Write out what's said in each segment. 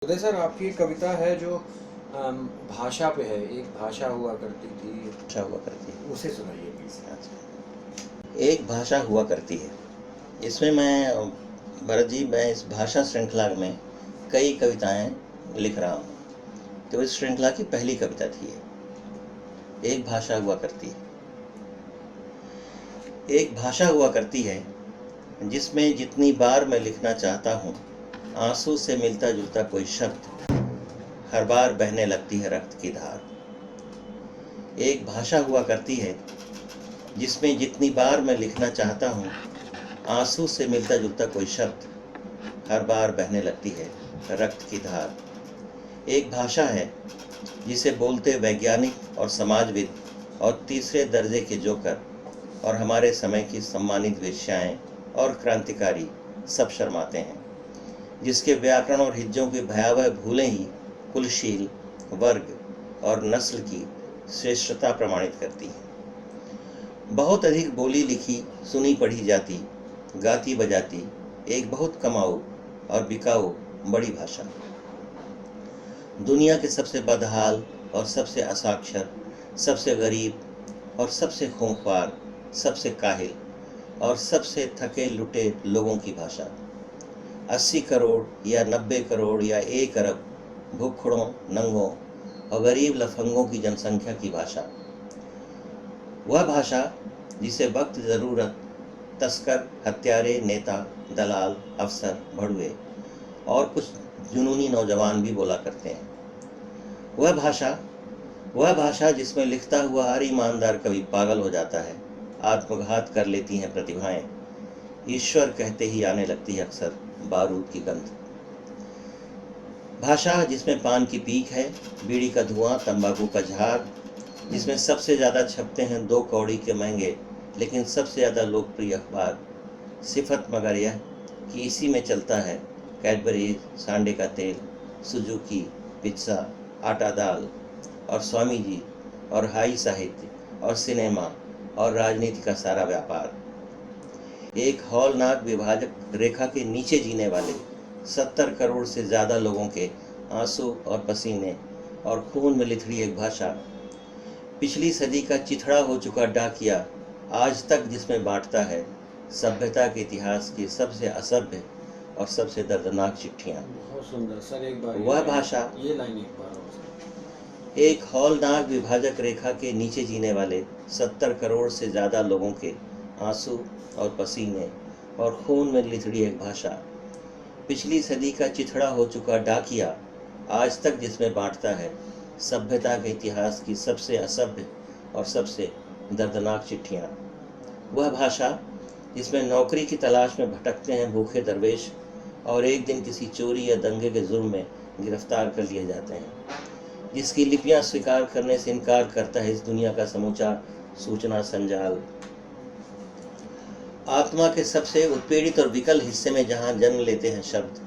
उदय sir, आपकी एक कविता है जो भाषा पे है। एक भाषा हुआ करती थी, भाषा हुआ करती है। उसे सुनाइए प्लीज। अच्छा, एक भाषा हुआ करती है। इसमें मैं भरत जी, मैं इस भाषा श्रृंखला में कई कविताएं लिख रहा हूँ। तो इस श्रृंखला की पहली कविता थी ये, एक भाषा हुआ करती है। एक भाषा हुआ करती है जिसमें जितनी बार मैं लिखना चाहता हूँ, आंसू से मिलता जुलता कोई शब्द हर बार बहने लगती है रक्त की धार। एक भाषा हुआ करती है जिसमें जितनी बार मैं लिखना चाहता हूँ, आंसू से मिलता जुलता कोई शब्द हर बार बहने लगती है रक्त की धार। एक भाषा है जिसे बोलते वैज्ञानिक और समाजविद और तीसरे दर्जे के जोकर और हमारे समय की सम्मानित वेश्याएं और क्रांतिकारी सब शर्माते हैं, जिसके व्याकरण और हिज्जों की भयावह भूलें ही कुलशील, वर्ग और नस्ल की श्रेष्ठता प्रमाणित करती हैं। बहुत अधिक बोली लिखी सुनी पढ़ी जाती, गाती बजाती एक बहुत कमाऊ और बिकाऊ बड़ी भाषा। दुनिया के सबसे बदहाल और सबसे असाक्षर, सबसे गरीब और सबसे खूंखार, सबसे काहिल और सबसे थके लुटे लोगों की भाषा। 80 करोड़ या 90 करोड़ या 1 अरब भूखड़ों, नंगों और गरीब लफंगों की जनसंख्या की भाषा। वह भाषा जिसे वक्त ज़रूरत तस्कर, हत्यारे, नेता, दलाल, अफसर, भड़ुए और कुछ जुनूनी नौजवान भी बोला करते हैं। वह भाषा जिसमें लिखता हुआ हर ईमानदार कवि पागल हो जाता है, आत्मघात कर लेती हैं प्रतिभाएं, ईश्वर कहते ही आने लगती है अक्सर बारूद की गंध। भाषा जिसमें पान की पीक है, बीड़ी का धुआं, तंबाकू का झाग, जिसमें सबसे ज़्यादा छपते हैं 2 कौड़ी के महंगे लेकिन सबसे ज़्यादा लोकप्रिय अखबार। सिफत मगर यह कि इसी में चलता है कैडबरी, सांडे का तेल, सुजुकी, पिज्ज़ा, आटा दाल और स्वामी जी और हाई साहित्य और सिनेमा और राजनीति का सारा व्यापार। एक हौलनाक विभाजक रेखा के नीचे जीने वाले 70 करोड़ से ज़्यादा लोगों के आंसू और पसीने और खून में लिथड़ी एक भाषा। पिछली सदी का चिथड़ा हो चुका डाकिया आज तक जिसमें बांटता है सभ्यता के इतिहास की सबसे असभ्य और सबसे दर्दनाक चिट्ठियाँ। बहुत सुंदर सर, एक बार वह भाषा, ये लाइन एक बार और सर। एक हौलनाक विभाजक रेखा के नीचे जीने वाले 70 करोड़ से ज़्यादा लोगों के आंसू और पसीने और खून में लिथड़ी एक भाषा। पिछली सदी का चिथड़ा हो चुका डाकिया आज तक जिसमें बांटता है सभ्यता के इतिहास की सबसे असभ्य और सबसे दर्दनाक चिट्ठियाँ। वह भाषा जिसमें नौकरी की तलाश में भटकते हैं भूखे दरवेश और एक दिन किसी चोरी या दंगे के जुर्म में गिरफ्तार कर लिए जाते हैं, जिसकी लिपियां स्वीकार करने से इनकार करता है इस दुनिया का समूचा सूचना संजाल। आत्मा के सबसे उत्पीड़ित और विकल हिस्से में जहां जन्म लेते हैं शब्द,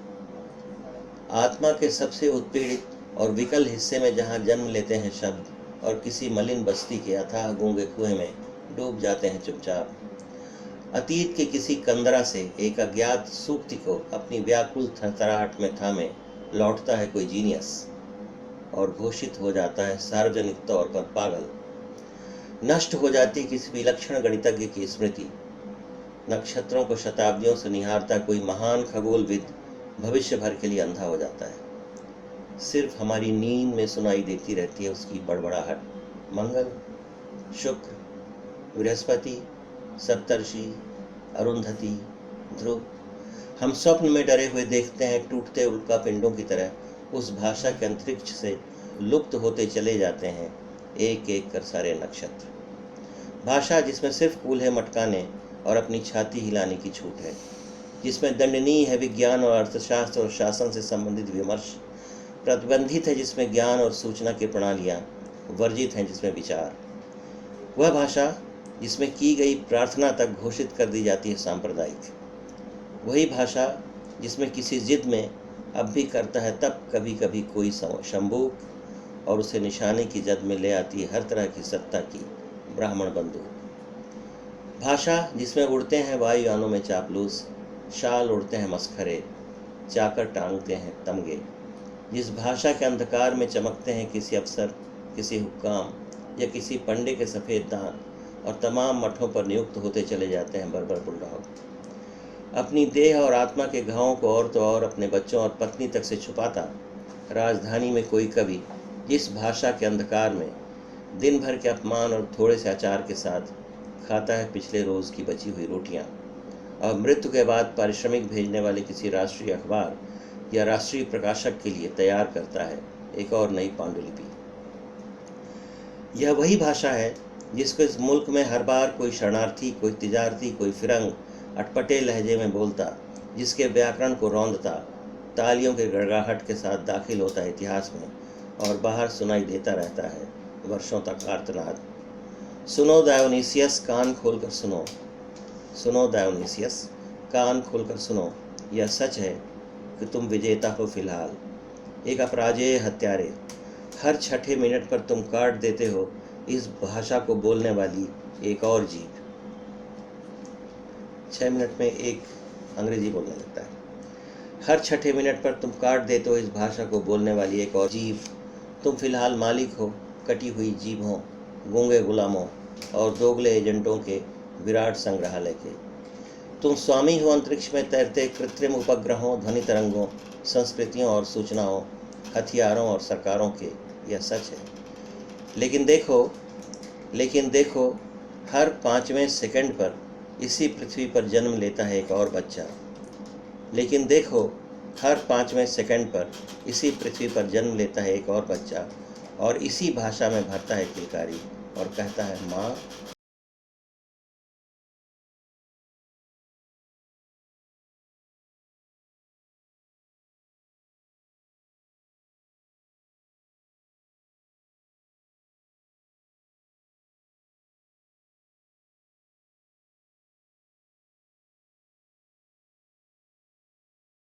आत्मा के सबसे उत्पीड़ित और विकल हिस्से में जहां जन्म लेते हैं शब्द और किसी मलिन बस्ती के अथाह गूंगे कुएं में डूब जाते हैं चुपचाप। अतीत के किसी कंदरा से एक अज्ञात सूक्ति को अपनी व्याकुल थरथराहट में थामे लौटता है कोई जीनियस और घोषित हो जाता है सार्वजनिक तौर पर पागल। नष्ट हो जाती किसी विलक्षण गणितज्ञ की स्मृति। नक्षत्रों को शताब्दियों से निहारता कोई महान खगोलविद भविष्य भर के लिए अंधा हो जाता है। सिर्फ हमारी नींद में सुनाई देती रहती है उसकी बड़बड़ाहट। मंगल, शुक्र, बृहस्पति, सप्तर्षि, अरुंधति, ध्रुव, हम स्वप्न में डरे हुए देखते हैं टूटते उल्का पिंडों की तरह उस भाषा के अंतरिक्ष से लुप्त होते चले जाते हैं एक एक कर सारे नक्षत्र। भाषा जिसमें सिर्फ कूल्हे मटकाने और अपनी छाती हिलाने की छूट है, जिसमें दंडनीय है विज्ञान और अर्थशास्त्र और शासन से संबंधित विमर्श, प्रतिबंधित है जिसमें ज्ञान और सूचना की प्रणालियाँ, वर्जित हैं जिसमें विचार। वह भाषा जिसमें की गई प्रार्थना तक घोषित कर दी जाती है सांप्रदायिक। वही भाषा जिसमें किसी जिद में अब भी करता है तब कभी कभी कोई शंबूक और उसे निशाने की जद में ले आती है हर तरह की सत्ता की ब्राह्मण बंदूक। भाषा जिसमें उड़ते हैं वायुयानों में चापलूस, शाल उड़ते हैं मस्खरे, चाकर टांगते हैं तमगे, जिस भाषा के अंधकार में चमकते हैं किसी अफसर, किसी हुक्काम या किसी पंडे के सफ़ेद दांत और तमाम मठों पर नियुक्त होते चले जाते हैं बर्बर बुलडॉग। अपनी देह और आत्मा के घावों को और तो और अपने बच्चों और पत्नी तक से छुपाता राजधानी में कोई कवि जिस भाषा के अंधकार में दिन भर के अपमान और थोड़े से अचार के साथ खाता है पिछले रोज़ की बची हुई रोटियां और मृत्यु के बाद पारिश्रमिक भेजने वाले किसी राष्ट्रीय अखबार या राष्ट्रीय प्रकाशक के लिए तैयार करता है एक और नई पांडुलिपि। यह वही भाषा है जिसको इस मुल्क में हर बार कोई शरणार्थी, कोई तिजारती, कोई फिरंग अटपटे लहजे में बोलता, जिसके व्याकरण को रौंदता, तालियों के गड़गड़ाहट के साथ दाखिल होता है इतिहास में और बाहर सुनाई देता रहता है वर्षों तक आर्तनाद। सुनो डायोनीसियस, कान खोलकर सुनो। सुनो डायोनीसियस, कान खोलकर सुनो। यह सच है कि तुम विजेता हो फिलहाल, एक अपराजेय हत्यारे। हर छठे मिनट पर तुम काट देते हो इस भाषा को बोलने वाली एक और जीभ। 6 मिनट में एक अंग्रेजी बोलने लगता है। हर छठे मिनट पर तुम काट देते हो इस भाषा को बोलने वाली एक और जीभ। तुम फिलहाल मालिक हो कटी हुई जीभों, गूंगे गुलामों और दोगले एजेंटों के विराट संग्रहालय के। तुम स्वामी हो अंतरिक्ष में तैरते कृत्रिम उपग्रहों, ध्वनि तरंगों, संस्कृतियों और सूचनाओं, हथियारों और सरकारों के। यह सच है। लेकिन देखो, हर 5वें सेकंड पर इसी पृथ्वी पर जन्म लेता है एक और बच्चा। लेकिन देखो, हर 5वें सेकंड पर इसी पृथ्वी पर जन्म लेता है एक और बच्चा और इसी भाषा में भरता है किलकारी और कहता है माँ